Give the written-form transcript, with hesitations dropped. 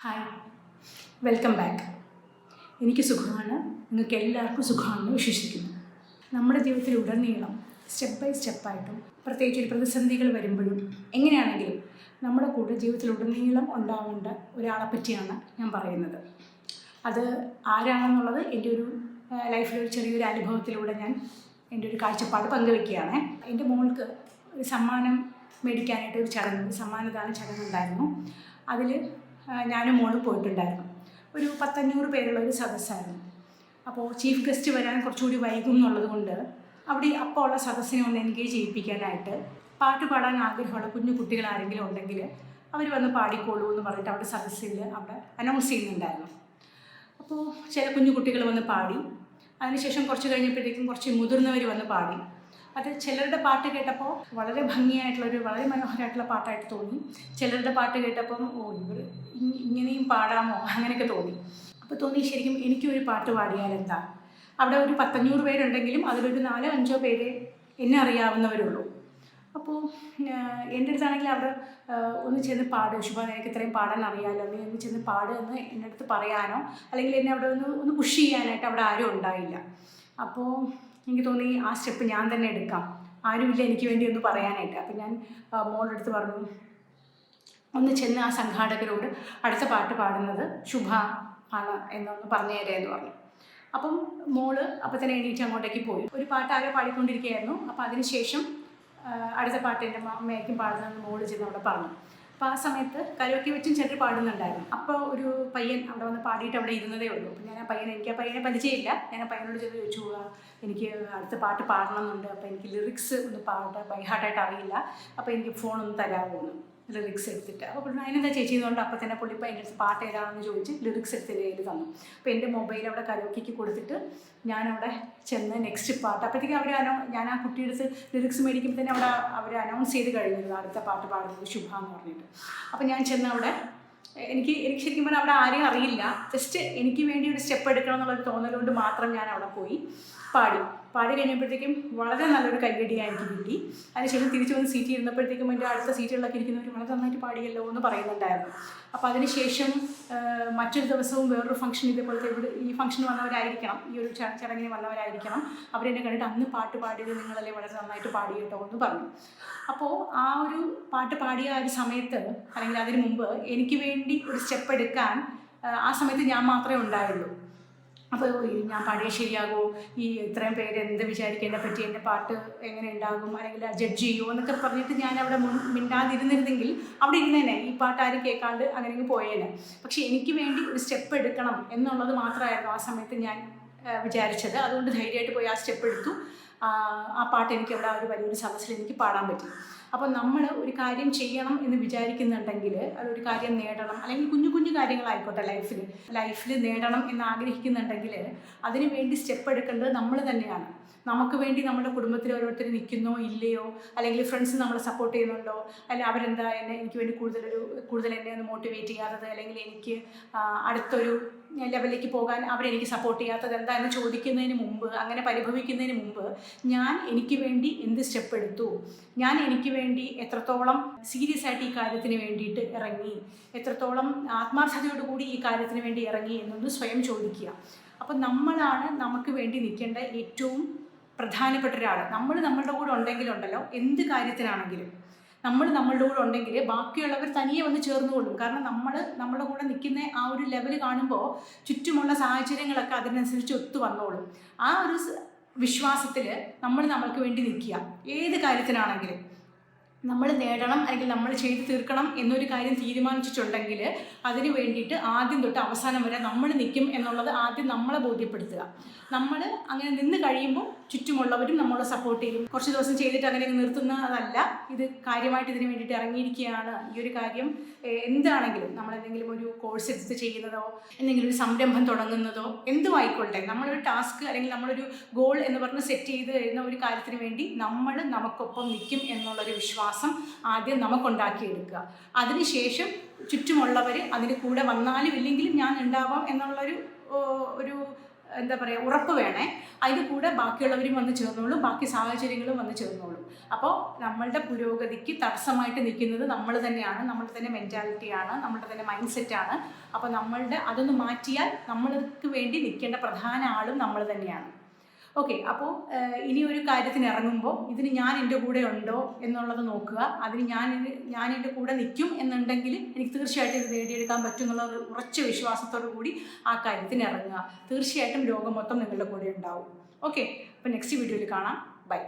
Hi, welcome back. എനിക്ക് സുഖമാണ്, നിങ്ങൾക്ക് എല്ലാവർക്കും സുഖമാണെന്ന് വിശ്വസിക്കുന്നു. നമ്മുടെ ജീവിതത്തിലുടനീളം സ്റ്റെപ്പ് ബൈ സ്റ്റെപ്പായിട്ടും പ്രത്യേകിച്ച് ഒരു പ്രതിസന്ധികൾ വരുമ്പോഴും എങ്ങനെയാണെങ്കിലും നമ്മുടെ കൂടെ ജീവിതത്തിലുടനീളം ഉണ്ടാവേണ്ട ഒരാളെ പറ്റിയാണ് ഞാൻ പറയുന്നത്. അത് ആരാണെന്നുള്ളത് എൻ്റെ ഒരു ലൈഫിലൊരു ചെറിയൊരു അനുഭവത്തിലൂടെ ഞാൻ എൻ്റെ ഒരു കാഴ്ചപ്പാട് പങ്കുവയ്ക്കുകയാണ്. എൻ്റെ മോൾക്ക് ഒരു സമ്മാനം മേടിക്കാനായിട്ട് ഒരു സമ്മാനദാന ചടങ്ങുണ്ടായിരുന്നു. അതിൽ ഞാനും മോളും പോയിട്ടുണ്ടായിരുന്നു. ഒരു 10-500 പേരുള്ള ഒരു സദസ്സായിരുന്നു. അപ്പോൾ ചീഫ് ഗസ്റ്റ് വരാൻ കുറച്ചുകൂടി വൈകും എന്നുള്ളത് കൊണ്ട് അവിടെ അപ്പോൾ ഉള്ള സദസ്സിനെ ഒന്ന് എൻഗേജ് ചെയ്യിപ്പിക്കാനായിട്ട് പാട്ട് പാടാൻ ആഗ്രഹമുള്ള കുഞ്ഞു കുട്ടികൾ ആരെങ്കിലും ഉണ്ടെങ്കിൽ അവർ വന്ന് പാടിക്കോളൂ എന്ന് പറഞ്ഞിട്ട് അവിടെ സദസ്സിൽ അവിടെ അനൗൺസ് ചെയ്യുന്നുണ്ടായിരുന്നു. അപ്പോൾ ചില കുഞ്ഞു കുട്ടികൾ വന്ന് പാടി. അതിനുശേഷം കുറച്ച് കഴിഞ്ഞപ്പോഴത്തേക്കും കുറച്ച് മുതിർന്നവർ വന്ന് പാടി. അത് ചിലരുടെ പാട്ട് കേട്ടപ്പോൾ വളരെ ഭംഗിയായിട്ടുള്ളൊരു വളരെ മനോഹരമായിട്ടുള്ള പാട്ടായിട്ട് തോന്നി. ചിലരുടെ പാട്ട് കേട്ടപ്പം ഇവർ ഇങ്ങനെയും പാടാമോ അങ്ങനെയൊക്കെ തോന്നി. അപ്പോൾ തോന്നി ശരിക്കും എനിക്കൊരു പാട്ട് പാടിയാലെന്താ. അവിടെ ഒരു 10-500 പേരുണ്ടെങ്കിലും അതിലൊരു 4-5 പേരെ എന്നെ അറിയാവുന്നവരുള്ളൂ. അപ്പോൾ എൻ്റെ അടുത്താണെങ്കിൽ അവിടെ ഒന്ന് ചെന്ന് പാട്, ശുഭ നിനക്ക് ഇത്രയും പാടാൻ അറിയാമല്ലോ, നീ ഒന്ന് ചെന്ന് പാട് എന്ന് എൻ്റെ അടുത്ത് പറയാനോ അല്ലെങ്കിൽ എന്നെ അവിടെ ഒന്ന് പുഷ് ചെയ്യാനായിട്ട് അവിടെ ആരും ഉണ്ടായില്ല. അപ്പോൾ എനിക്ക് തോന്നി ആ സ്റ്റെപ്പ് ഞാൻ തന്നെ എടുക്കാം, ആരുമില്ല എനിക്ക് വേണ്ടി ഒന്ന് പറയാനായിട്ട്. അപ്പം ഞാൻ മോളുടെ അടുത്ത് പറഞ്ഞു, ഒന്ന് ചെന്ന് ആ സംഘാടകരോട് അടുത്ത പാട്ട് പാടുന്നത് ശുഭ ആണ് എന്നൊന്ന് പറഞ്ഞു തരാം എന്ന് പറഞ്ഞു. അപ്പം മോള് അപ്പം തന്നെ എണീറ്റ് അങ്ങോട്ടേക്ക് പോയി. ഒരു പാട്ട് ആരോ പാടിക്കൊണ്ടിരിക്കുകയായിരുന്നു. അപ്പോൾ അതിനുശേഷം അടുത്ത പാട്ട് എൻ്റെ അമ്മയായിരിക്കും പാടുന്നതെന്ന് മോള് ചെന്ന് അവിടെ പറഞ്ഞു. അപ്പോൾ ആ സമയത്ത് കരോക്കെ വെച്ചും ചിലർ പാടുന്നുണ്ടായിരുന്നു. അപ്പോൾ ഒരു പയ്യൻ അവിടെ വന്ന് പാടിയിട്ട് അവിടെ ഇരുന്നതേ ഉള്ളൂ. അപ്പോൾ എനിക്ക് ആ പയ്യനെ പരിചയമില്ല. ഞാൻ ആ പയ്യനോട് ചെന്ന് ചോദിച്ചു, എനിക്ക് അടുത്ത പാട്ട് പാടണമെന്നുണ്ട്, അപ്പോൾ എനിക്ക് ലിറിക്സ് ഒന്ന് ബൈ ഹാർട്ടായിട്ട് അറിയില്ല, അപ്പോൾ എനിക്ക് ഫോണൊന്ന് തരാമോ എന്ന് ലിറിക്സ് എടുത്തിട്ട്. അപ്പോൾ അതിനെന്താ ചേച്ചി എന്നുകൊണ്ട് അപ്പോൾ തന്നെ പുള്ളിപ്പോൾ എൻ്റെ അടുത്ത് പാട്ട് ഏതാണെന്ന് ചോദിച്ച് ലിറിക്സ് എടുത്ത് കയ്യിൽ തന്നു. അപ്പോൾ എൻ്റെ മൊബൈൽ അവിടെ കരോക്കിക്ക് കൊടുത്തിട്ട് ഞാനവിടെ ചെന്ന് നെക്സ്റ്റ് പാട്ട് അപ്പോഴത്തേക്കും ഞാൻ ആ കുട്ടിയുടെ അടുത്ത് ലിറിക്സ് മേടിക്കുമ്പോൾ തന്നെ അവർ അനൗൺസ് ചെയ്ത് കഴിഞ്ഞിരുന്നു അടുത്ത പാട്ട് പാടുന്നത് ശുഭ എന്ന് പറഞ്ഞിട്ട്. അപ്പോൾ ഞാൻ ചെന്ന് അവിടെ എനിക്ക് ശരിക്കും പറഞ്ഞാൽ അവിടെ ആരെയും അറിയില്ല, ജസ്റ്റ് എനിക്ക് വേണ്ടി ഒരു സ്റ്റെപ്പ് എടുക്കണം എന്നുള്ളൊരു തോന്നലുകൊണ്ട് മാത്രം ഞാൻ അവിടെ പോയി പാടി കഴിഞ്ഞപ്പോഴത്തേക്കും വളരെ നല്ലൊരു കൈയടിയാണ് എനിക്ക് കിട്ടി. അതിനുശേഷം തിരിച്ചു വന്ന് സീറ്റ് ഇരുന്നപ്പോഴത്തേക്കും എൻ്റെ അടുത്ത സീറ്റുകളിലൊക്കെ ഇരിക്കുന്നവർ വളരെ നന്നായിട്ട് പാടിയല്ലോ എന്ന് പറയുന്നുണ്ടായിരുന്നു. അപ്പോൾ അതിനുശേഷം മറ്റൊരു ദിവസവും വേറൊരു ഫംഗ്ഷൻ ഇതേപോലത്തെ ഈ ഫംഗ്ഷന് വന്നവരായിരിക്കണം, ഈ ഒരു ചടങ്ങിന് വന്നവരായിരിക്കണം, അവരെന്നെ കണ്ടിട്ട് അന്ന് പാട്ട് പാടിയത് നിങ്ങളല്ലേ വളരെ നന്നായിട്ട് പാടി കേട്ടോ എന്ന് പറഞ്ഞു. അപ്പോൾ ആ ഒരു പാട്ട് പാടിയ ആ ഒരു സമയത്ത് അല്ലെങ്കിൽ അതിന് മുമ്പ് എനിക്ക് വേണ്ടി ഒരു സ്റ്റെപ്പ് എടുക്കാൻ ആ സമയത്ത് ഞാൻ മാത്രമേ ഉണ്ടായുള്ളൂ. അപ്പോൾ ഞാൻ പാടിയ ശരിയാകുമോ, ഈ ഇത്രയും പേര് എന്ത് വിചാരിക്കും എന്നെ പറ്റി, എൻ്റെ പാട്ട് എങ്ങനെ ഉണ്ടാകും, അല്ലെങ്കിൽ ജഡ്ജ് ചെയ്യുമോ എന്നൊക്കെ പറഞ്ഞിട്ട് ഞാൻ അവിടെ മിണ്ടാതിരുന്നിരുന്നെങ്കിൽ അവിടെ ഇരുന്നേനെ, ഈ പാട്ട് ആരും കേൾക്കാണ്ട് അങ്ങനെ പോയേനെ. പക്ഷേ എനിക്ക് വേണ്ടി ഒരു സ്റ്റെപ്പ് എടുക്കണം എന്നുള്ളത് മാത്രമായിരുന്നു ആ സമയത്ത് ഞാൻ വിചാരിച്ചത്. അതുകൊണ്ട് ധൈര്യമായിട്ട് പോയി ആ സ്റ്റെപ്പ് എടുത്തു. ആ പാട്ട് എനിക്ക് അവിടെ ഒരു വലിയൊരു സദസ്സിൽ എനിക്ക് പാടാൻ പറ്റി. അപ്പോൾ നമ്മൾ ഒരു കാര്യം ചെയ്യണം എന്ന് വിചാരിക്കുന്നുണ്ടെങ്കിൽ, അതൊരു കാര്യം നേടണം, അല്ലെങ്കിൽ കുഞ്ഞു കുഞ്ഞു കാര്യങ്ങളായിക്കോട്ടെ ലൈഫിൽ നേടണം എന്ന് ആഗ്രഹിക്കുന്നുണ്ടെങ്കിൽ അതിനു വേണ്ടി സ്റ്റെപ്പ് എടുക്കേണ്ടത് നമ്മൾ തന്നെയാണ്. നമുക്ക് വേണ്ടി നമ്മുടെ കുടുംബത്തിൽ ഓരോരുത്തർ നിൽക്കുന്നോ ഇല്ലയോ, അല്ലെങ്കിൽ ഫ്രണ്ട്സ് നമ്മളെ സപ്പോർട്ട് ചെയ്യുന്നുണ്ടോ, അല്ലെങ്കിൽ അവരെന്താ എനിക്ക് വേണ്ടി കൂടുതൽ എന്നെ ഒന്ന് മോട്ടിവേറ്റ് ചെയ്യാത്തത്, അല്ലെങ്കിൽ എനിക്ക് അടുത്തൊരു ലെവലിലേക്ക് പോകാൻ അവരെനിക്ക് സപ്പോർട്ട് ചെയ്യാത്തത് എന്താ എന്ന് ചോദിക്കുന്നതിന് മുമ്പ്, അങ്ങനെ പരിഭവിക്കുന്നതിന് മുമ്പ് ഞാൻ എനിക്ക് വേണ്ടി എന്ത് സ്റ്റെപ്പ് എടുത്തു, ഞാൻ എനിക്ക് വേണ്ടി എത്രത്തോളം സീരിയസ് ആയിട്ട് ഈ കാര്യത്തിന് വേണ്ടിയിട്ട് ഇറങ്ങി, എത്രത്തോളം ആത്മാർത്ഥതയോടുകൂടി ഈ കാര്യത്തിന് വേണ്ടി ഇറങ്ങി എന്നൊന്ന് സ്വയം ചോദിക്കുക. അപ്പം നമ്മളാണ് നമുക്ക് വേണ്ടി നിൽക്കേണ്ട ഏറ്റവും പ്രധാനപ്പെട്ട ഒരാൾ. നമ്മളുടെ കൂടെ ഉണ്ടെങ്കിലുണ്ടല്ലോ, എന്ത് കാര്യത്തിനാണെങ്കിലും നമ്മളുടെ കൂടെ ഉണ്ടെങ്കിൽ ബാക്കിയുള്ളവർ തനിയെ വന്ന് ചേർന്നുകൊള്ളും. കാരണം നമ്മളുടെ കൂടെ നിൽക്കുന്ന ആ ഒരു ലെവൽ കാണുമ്പോൾ ചുറ്റുമുള്ള സാഹചര്യങ്ങളൊക്കെ അതിനനുസരിച്ച് ഒത്തു വന്നോളും. ആ ഒരു വിശ്വാസത്തിൽ നമ്മൾക്ക് വേണ്ടി നിൽക്കുക. ഏത് കാര്യത്തിനാണെങ്കിലും നമ്മൾ നേടണം അല്ലെങ്കിൽ നമ്മൾ ചെയ്തു തീർക്കണം എന്നൊരു കാര്യം തീരുമാനിച്ചിട്ടുണ്ടെങ്കിൽ അതിന് വേണ്ടിയിട്ട് ആദ്യം തൊട്ട് അവസാനം വരെ നമ്മൾ നിൽക്കും എന്നുള്ളത് ആദ്യം നമ്മളെ ബോധ്യപ്പെടുത്തുക. നമ്മൾ അങ്ങനെ നിന്ന് കഴിയുമ്പോൾ ചുറ്റുമുള്ളവരും നമ്മളെ സപ്പോർട്ട് ചെയ്യും. കുറച്ച് ദിവസം ചെയ്തിട്ട് അങ്ങനെ നിർത്തുന്നതല്ല, ഇത് കാര്യമായിട്ട് ഇതിന് വേണ്ടിയിട്ട് ഇറങ്ങിയിരിക്കുകയാണ്. ഈ ഒരു കാര്യം എന്താണെങ്കിലും, നമ്മളെന്തെങ്കിലും ഒരു കോഴ്സ് എടുത്ത് ചെയ്യുന്നതോ, എന്തെങ്കിലും ഒരു സംരംഭം തുടങ്ങുന്നതോ എന്തും ആയിക്കോട്ടെ, നമ്മളൊരു ടാസ്ക് അല്ലെങ്കിൽ നമ്മളൊരു ഗോൾ എന്ന് പറഞ്ഞ് സെറ്റ് ചെയ്ത് കഴിയുന്ന ഒരു കാര്യത്തിന് വേണ്ടി നമുക്കൊപ്പം നിൽക്കും എന്നുള്ളൊരു വിശ്വാസം ആദ്യം നമുക്കുണ്ടാക്കിയെടുക്കുക. അതിനുശേഷം ചുറ്റുമുള്ളവർ അതിന് കൂടെ വന്നാലും ഇല്ലെങ്കിലും ഞാൻ ഉണ്ടാവാം എന്നുള്ളൊരു എന്താ പറയുക ഉറപ്പ് വേണേ. അതിൻ്റെ കൂടെ ബാക്കിയുള്ളവരും വന്ന് ചേർന്നോളും, ബാക്കി സാഹചര്യങ്ങളും വന്ന് ചേർന്നോളും. അപ്പോൾ നമ്മളുടെ പുരോഗതിക്ക് തടസ്സമായിട്ട് നിൽക്കുന്നത് നമ്മൾ തന്നെയാണ്, നമ്മളുടെ തന്നെ മെൻറ്റാലിറ്റിയാണ്, നമ്മളുടെ തന്നെ മൈൻഡ് സെറ്റാണ്. അപ്പോൾ അതൊന്ന് മാറ്റിയാൽ നമ്മൾക്ക് വേണ്ടി നിൽക്കേണ്ട പ്രധാന ആളും നമ്മൾ തന്നെയാണ്. ഓക്കെ, അപ്പോൾ ഇനി ഒരു കാര്യത്തിന് ഇറങ്ങുമ്പോൾ ഇതിന് ഞാൻ എൻ്റെ കൂടെ ഉണ്ടോ എന്നുള്ളത് നോക്കുക. അതിന് ഞാൻ എൻ്റെ കൂടെ നിൽക്കും എന്നുണ്ടെങ്കിൽ എനിക്ക് തീർച്ചയായിട്ടും ഇത് നേടിയെടുക്കാൻ പറ്റും എന്നുള്ള ഒരു ഉറച്ച വിശ്വാസത്തോടു കൂടി ആ കാര്യത്തിന് ഇറങ്ങുക. തീർച്ചയായിട്ടും ലോകം മൊത്തം നിങ്ങളുടെ കൂടെ ഉണ്ടാവും. ഓക്കെ, അപ്പോൾ നെക്സ്റ്റ് വീഡിയോയിൽ കാണാം. ബൈ.